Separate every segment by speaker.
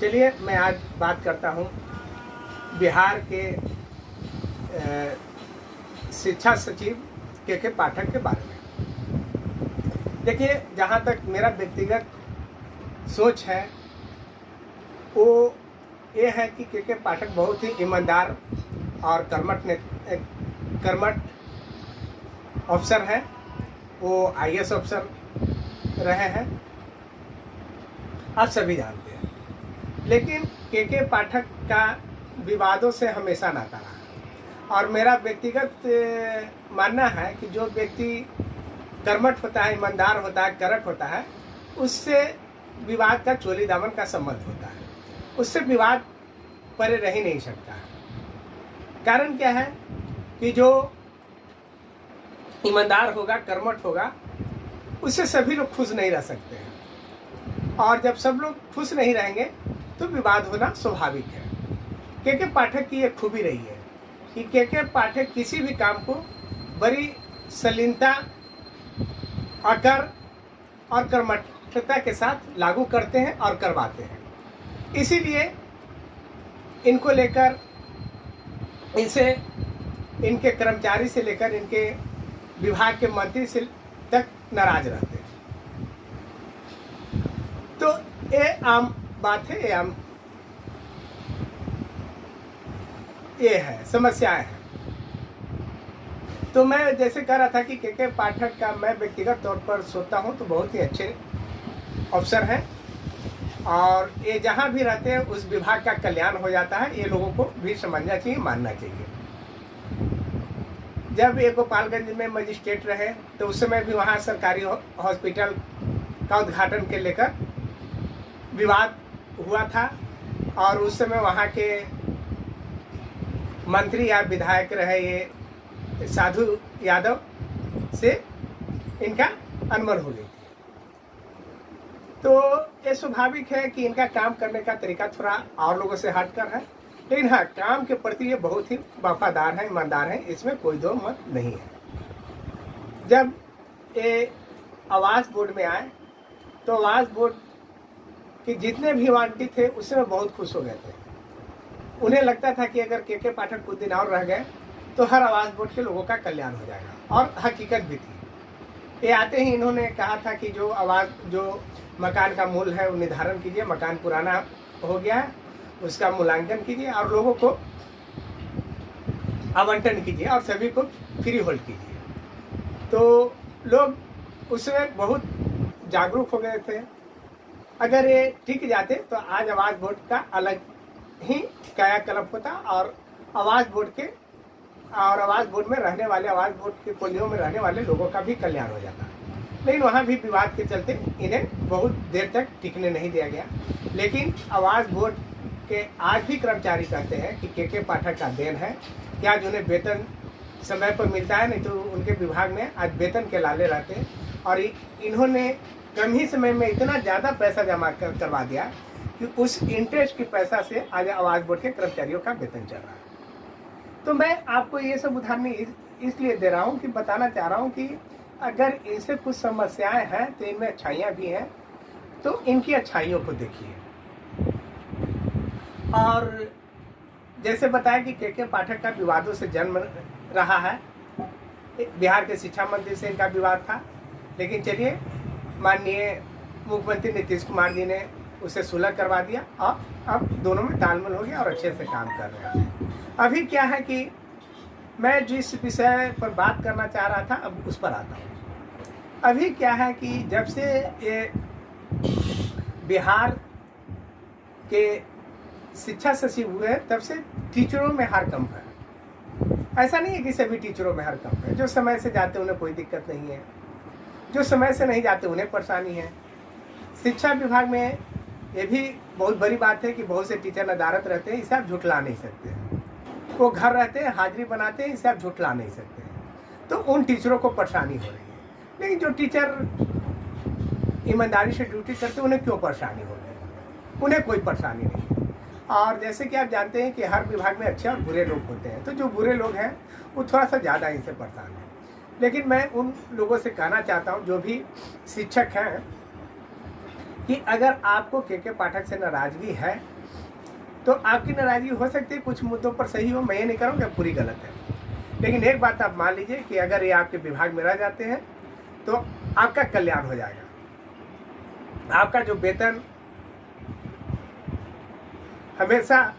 Speaker 1: चलिए मैं आज बात करता हूँ बिहार के शिक्षा सचिव के पाठक के बारे में। देखिए, जहाँ तक मेरा व्यक्तिगत सोच है वो ये है कि के पाठक बहुत ही ईमानदार और कर्मठ अफसर है। वो आईएएस अफसर रहे हैं, आप सभी जानते हैं। लेकिन के पाठक का विवादों से हमेशा नाता रहा और मेरा व्यक्तिगत मानना है कि जो व्यक्ति कर्मठ होता है, ईमानदार होता है, करट होता है, उससे विवाद का चोली दामन का संबंध होता है, उससे विवाद परे रह ही नहीं सकता है। कारण क्या है कि जो ईमानदार होगा, कर्मठ होगा, उससे सभी लोग खुश नहीं रह सकते हैं और जब सब लोग खुश नहीं रहेंगे तो विवाद होना स्वाभाविक है। के पाठक की एक खूबी रही है कि के पाठक किसी भी काम को बड़ी सलीनता, अकर और कर्मठता के साथ लागू करते हैं और करवाते हैं। इसीलिए इनको लेकर, इनसे, इनके कर्मचारी से लेकर इनके विभाग के मंत्री से तक नाराज रहते हैं। तो ये आम बात है, ये है, समस्याएं हैं। तो मैं जैसे कह रहा था कि के पाठक का मैं व्यक्तिगत तौर पर सोचता हूँ तो बहुत ही अच्छे अफसर हैं और ये जहाँ भी रहते हैं उस विभाग का कल्याण हो जाता है। ये लोगों को भी समझना चाहिए, मानना चाहिए। जब ये गोपालगंज में मजिस्ट्रेट रहे तो उस समय भी वहाँ सरकारी हॉस्पिटल का उद्घाटन के लेकर विवाद हुआ था और उस समय वहाँ के मंत्री या विधायक रहे ये साधु यादव से इनका अनबन हो गई थी। तो ये स्वाभाविक है कि इनका काम करने का तरीका थोड़ा और लोगों से हटकर है, लेकिन हाँ, काम के प्रति ये बहुत ही वफादार हैं, ईमानदार हैं, इसमें कोई दो मत नहीं है। जब ये आवास बोर्ड में आए तो आवास बोर्ड के जितने भी वांटित थे उससे बहुत खुश हो गए थे। उन्हें लगता था कि अगर के पाठक कुछ दिन और रह गए तो हर आवास बोर्ड के लोगों का कल्याण हो जाएगा, और हकीकत भी थी। ये आते ही इन्होंने कहा था कि जो मकान का मूल्य है वो निर्धारण कीजिए, मकान पुराना हो गया है उसका मूल्यांकन कीजिए और लोगों को आवंटन कीजिए और सभी को फ्री होल्ड कीजिए। तो लोग उसमें बहुत जागरूक हो गए थे। अगर ये टिक जाते तो आज आवास बोर्ड का अलग ही कायाकल्प होता और आवास बोर्ड में रहने वाले, आवास बोर्ड के कॉलोनियों में रहने वाले लोगों का भी कल्याण हो जाता। लेकिन वहाँ भी विवाद के चलते इन्हें बहुत देर तक टिकने नहीं दिया गया। लेकिन आवास बोर्ड के आज भी कर्मचारी कहते हैं कि के पाठक का देन है कि आज उन्हें वेतन समय पर मिलता है, नहीं तो उनके विभाग में आज वेतन के लाले रहते हैं और इन्होंने कम ही समय में इतना ज़्यादा पैसा जमा करवा दिया कि उस इंटरेस्ट की पैसा से आज आवास बोर्ड के कर्मचारियों का वेतन चल रहा है। तो मैं आपको ये सब उदाहरण इसलिए दे रहा हूँ कि बताना चाह रहा हूँ कि अगर इनसे कुछ समस्याएं हैं तो इनमें अच्छाइयाँ भी हैं, तो इनकी अच्छाइयों को देखिए। और जैसे बताया कि के पाठक का विवादों से जन्म रहा है, बिहार के शिक्षा मंत्री से इनका विवाद था, लेकिन चलिए माननीय मुख्यमंत्री नीतीश कुमार जी ने उसे सुलह करवा दिया और अब दोनों में तालमेल हो गया और अच्छे से काम कर रहे हैं। अभी क्या है कि मैं जिस विषय पर बात करना चाह रहा था अब उस पर आता हूँ। अभी क्या है कि जब से ये बिहार के शिक्षा सचिव हुए तब से टीचरों में हड़कंप है। ऐसा नहीं है कि सभी टीचरों में हड़कंप है। जो समय से जाते उन्हें कोई दिक्कत नहीं है, जो समय से नहीं जाते उन्हें परेशानी है। शिक्षा विभाग में ये भी बहुत बड़ी बात है कि बहुत से टीचर नदारत रहते हैं, इसे आप झुठला नहीं सकते। वो घर रहते हैं, हाजिरी बनाते हैं, इसे आप झुठला नहीं सकते। तो उन टीचरों को परेशानी हो रही है। लेकिन जो टीचर ईमानदारी से ड्यूटी करते हैं उन्हें क्यों परेशानी हो रही है? उन्हें कोई परेशानी नहीं है। और जैसे कि आप जानते हैं कि हर विभाग में अच्छे और बुरे लोग होते हैं, तो जो बुरे लोग हैं वो थोड़ा सा ज़्यादा इनसे परेशान हैं। लेकिन मैं उन लोगों से कहना चाहता हूँ जो भी शिक्षक हैं कि अगर आपको के पाठक से नाराज़गी है तो आपकी नाराज़गी हो सकती है कुछ मुद्दों पर सही हो, मैं ये नहीं कह रहा हूँ कि पूरी गलत है, लेकिन एक बात आप मान लीजिए कि अगर ये आपके विभाग में रह जाते हैं तो आपका कल्याण हो जाएगा। आपका जो वेतन हमेशा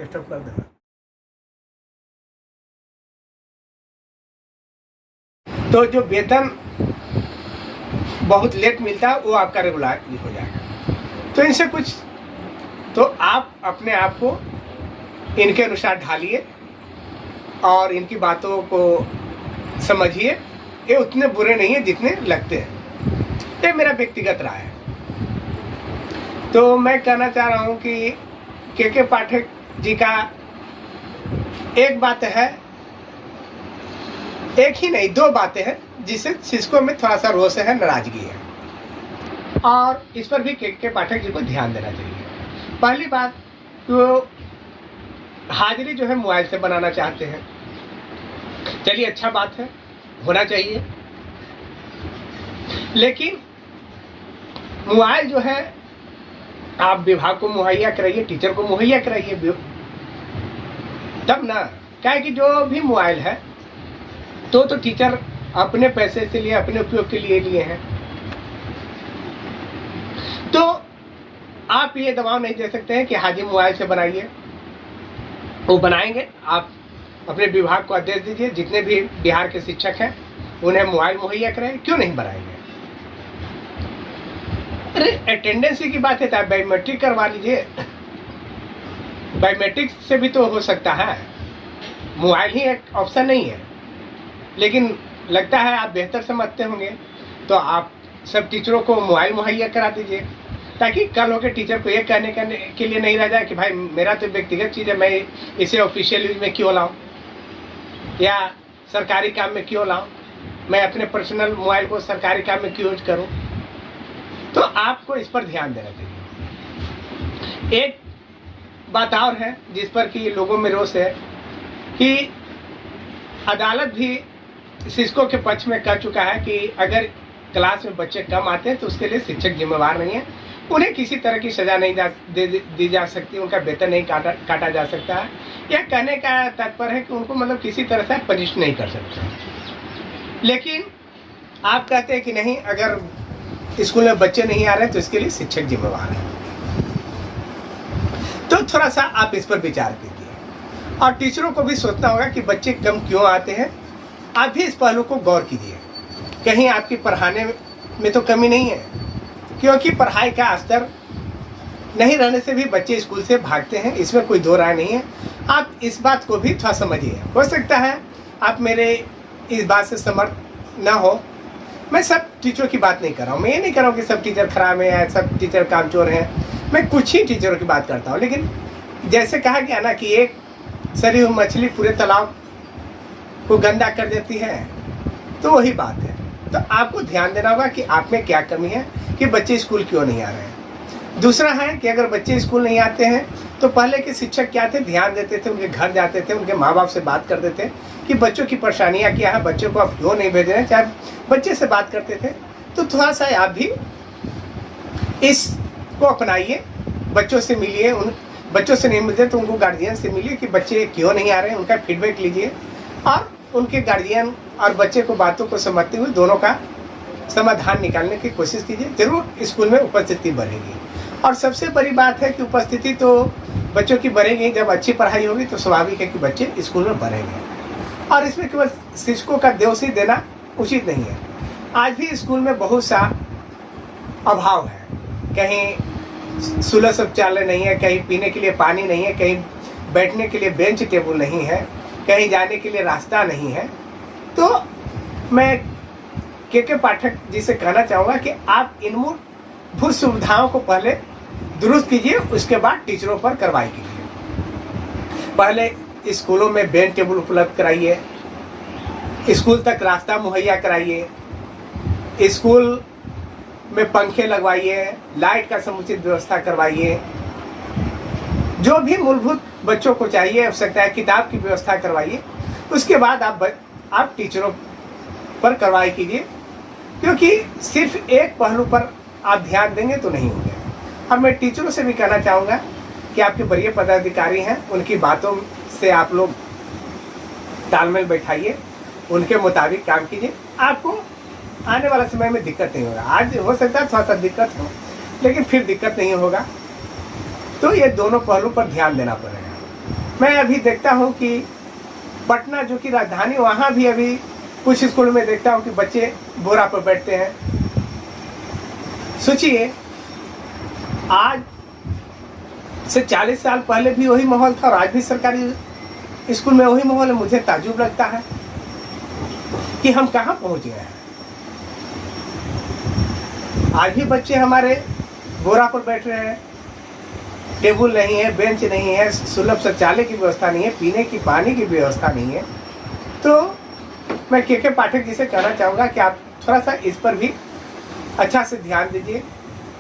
Speaker 1: स्टॉप कर देना। तो जो वेतन बहुत लेट मिलता है वो आपका रेगुलर हो जाएगा। तो इनसे कुछ तो आप अपने आप को इनके अनुसार ढालिए और इनकी बातों को समझिए। ये उतने बुरे नहीं है जितने लगते हैं। ये मेरा व्यक्तिगत राय है। तो मैं कहना चाह रहा हूँ कि के पाठक जी का एक बात है, एक ही नहीं दो बातें हैं जिससे शिक्षकों में थोड़ा सा रोष है, नाराजगी है, और इस पर भी के पाठक जी को ध्यान देना चाहिए। पहली बात तो हाजिरी जो है मोबाइल से बनाना चाहते हैं। चलिए अच्छा बात है, होना चाहिए, लेकिन मोबाइल जो है आप विभाग को मुहैया कराइए, टीचर को मुहैया कराइए, तब ना। क्या है कि जो भी मोबाइल है तो टीचर अपने पैसे से लिए, अपने उपयोग के लिए हैं। तो आप ये दबाव नहीं दे सकते हैं कि हाजी मोबाइल से बनाइए। वो बनाएंगे, आप अपने विभाग को आदेश दीजिए, जितने भी बिहार के शिक्षक हैं उन्हें मोबाइल मुहैया कराएं। क्यों नहीं बनाएंगे? अरे अटेंडेंस की बात है तो आप बायोमेट्रिक करवा लीजिए। बायोमेट्रिक से भी तो हो सकता है, मोबाइल ही एक ऑप्शन नहीं है। लेकिन लगता है आप बेहतर समझते होंगे, तो आप सब टीचरों को मोबाइल मुहैया करा दीजिए, ताकि कल होकर टीचर को ये कहने के लिए नहीं रह जाए कि भाई मेरा तो व्यक्तिगत चीज़ है, मैं इसे ऑफिशियल यूज में क्यों लाऊं या सरकारी काम में क्यों लाऊं, मैं अपने पर्सनल मोबाइल को सरकारी काम में क्यों यूज करूं। तो आपको इस पर ध्यान देना चाहिए। एक बात और है जिस पर कि लोगों में रोष है कि अदालत भी शिक्षकों के पक्ष में कह चुका है कि अगर क्लास में बच्चे कम आते हैं तो उसके लिए शिक्षक जिम्मेवार नहीं है, उन्हें किसी तरह की सजा नहीं दी जा सकती, उनका वेतन नहीं काटा जा सकता है। यह कहने का तात्पर्य है कि उनको मतलब किसी तरह से पनिश नहीं कर सकते। लेकिन आप कहते हैं कि नहीं, अगर स्कूल में बच्चे नहीं आ रहे तो इसके लिए शिक्षक जिम्मेवार है। तो थोड़ा सा आप इस पर विचार कीजिए, और टीचरों को भी सोचना होगा कि बच्चे कम क्यों आते हैं। आप भी इस पहलू को गौर कीजिए, कहीं आपकी पढ़ाने में तो कमी नहीं है, क्योंकि पढ़ाई का स्तर नहीं रहने से भी बच्चे स्कूल से भागते हैं, इसमें कोई दो राय नहीं है। आप इस बात को भी थोड़ा समझिए। हो सकता है आप मेरे इस बात से समर्थ ना हो। मैं सब टीचरों की बात नहीं कर रहा हूँ, मैं ये नहीं कर रहा हूँ कि सब टीचर खराब हैं या सब टीचर कामचोर हैं। मैं कुछ ही टीचरों की बात करता हूँ। लेकिन जैसे कहा गया ना कि एक सड़ी हुई मछली पूरे तालाब को गंदा कर देती है, तो वही बात है। तो आपको ध्यान देना होगा कि आप में क्या कमी है कि बच्चे स्कूल क्यों नहीं आ रहे हैं। दूसरा है कि अगर बच्चे स्कूल नहीं आते हैं तो पहले के शिक्षक क्या थे, ध्यान देते थे, उनके घर जाते थे, उनके माँ बाप से बात करते थे कि बच्चों की परेशानियाँ क्या है, बच्चों को आप क्यों नहीं भेज रहे हैं, चाहे बच्चे से बात करते थे। तो थोड़ा सा आप भी इसको अपनाइए, बच्चों से मिलिए। उन बच्चों से नहीं मिलते तो उनको गार्जियन से मिलिए कि बच्चे क्यों नहीं आ रहे हैं, उनका फीडबैक लीजिए, और उनके गार्जियन और बच्चे को बातों को समझते हुए दोनों का समाधान निकालने की कोशिश कीजिए। जरूर स्कूल में उपस्थिति बढ़ेगी, और सबसे बड़ी बात है कि उपस्थिति तो बच्चों की बढ़ेगी। जब अच्छी पढ़ाई होगी तो स्वाभाविक है कि बच्चे स्कूल में बढ़ेंगे, और इसमें केवल शिक्षकों का दोष ही देना उचित नहीं है। आज भी स्कूल में बहुत सा अभाव है, कहीं सुलह शौचालय नहीं है, कहीं पीने के लिए पानी नहीं है, कहीं बैठने के लिए बेंच टेबल नहीं है, कहीं जाने के लिए रास्ता नहीं है। तो मैं के पाठक जी से कहना चाहूँगा कि आप इन मूलभूत सुविधाओं को पहले दुरुस्त कीजिए, उसके बाद टीचरों पर कार्रवाई कीजिए। पहले स्कूलों में बेंच टेबल उपलब्ध कराइए, स्कूल तक रास्ता मुहैया कराइए, स्कूल में पंखे लगवाइए, लाइट का समुचित व्यवस्था करवाइए। जो भी मूलभूत बच्चों को चाहिए आवश्यकता है किताब की व्यवस्था करवाइए। उसके बाद आप टीचरों पर कार्रवाई कीजिए, क्योंकि सिर्फ एक पहलू पर आप ध्यान देंगे तो नहीं होगा। अब मैं टीचरों से भी कहना चाहूँगा कि आपके वरीय पदाधिकारी हैं, उनकी बातों से आप लोग तालमेल बैठाइए, उनके मुताबिक काम कीजिए। आपको आने वाला समय में दिक्कत नहीं होगा। आज हो सकता है थोड़ा सा दिक्कत हो, लेकिन फिर दिक्कत नहीं होगा। तो ये दोनों पहलू पर ध्यान देना पड़ेगा। मैं अभी देखता हूँ कि पटना जो कि राजधानी, वहाँ भी अभी कुछ स्कूल में देखता हूँ कि बच्चे बोरा पर बैठते हैं। सोचिए, आज से 40 साल पहले भी वही माहौल था और आज भी सरकारी स्कूल में वही माहौल है। मुझे ताज्जुब लगता है कि हम कहाँ पहुँच गए हैं। आज भी बच्चे हमारे बोरा पर बैठ रहे हैं, टेबल नहीं है, बेंच नहीं है, सुलभ शौचालय की व्यवस्था नहीं है, पीने की पानी की व्यवस्था नहीं है। तो मैं के पाठक जी से कहना चाहूँगा कि आप थोड़ा सा इस पर भी अच्छा से ध्यान दीजिए।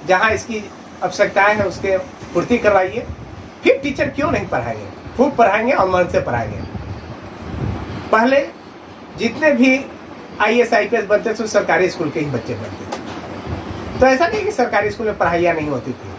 Speaker 1: जहाँ इसकी आवश्यकताएं हैं उसके पूर्ति करवाइए। फिर टीचर क्यों नहीं पढ़ाएंगे, खूब पढ़ाएंगे और मन से पढ़ाएंगे। पहले जितने भी IAS IPS बनते थे सरकारी स्कूल के ही बच्चे बनते थे। तो ऐसा नहीं कि सरकारी स्कूल में पढ़ाइयाँ नहीं होती थी।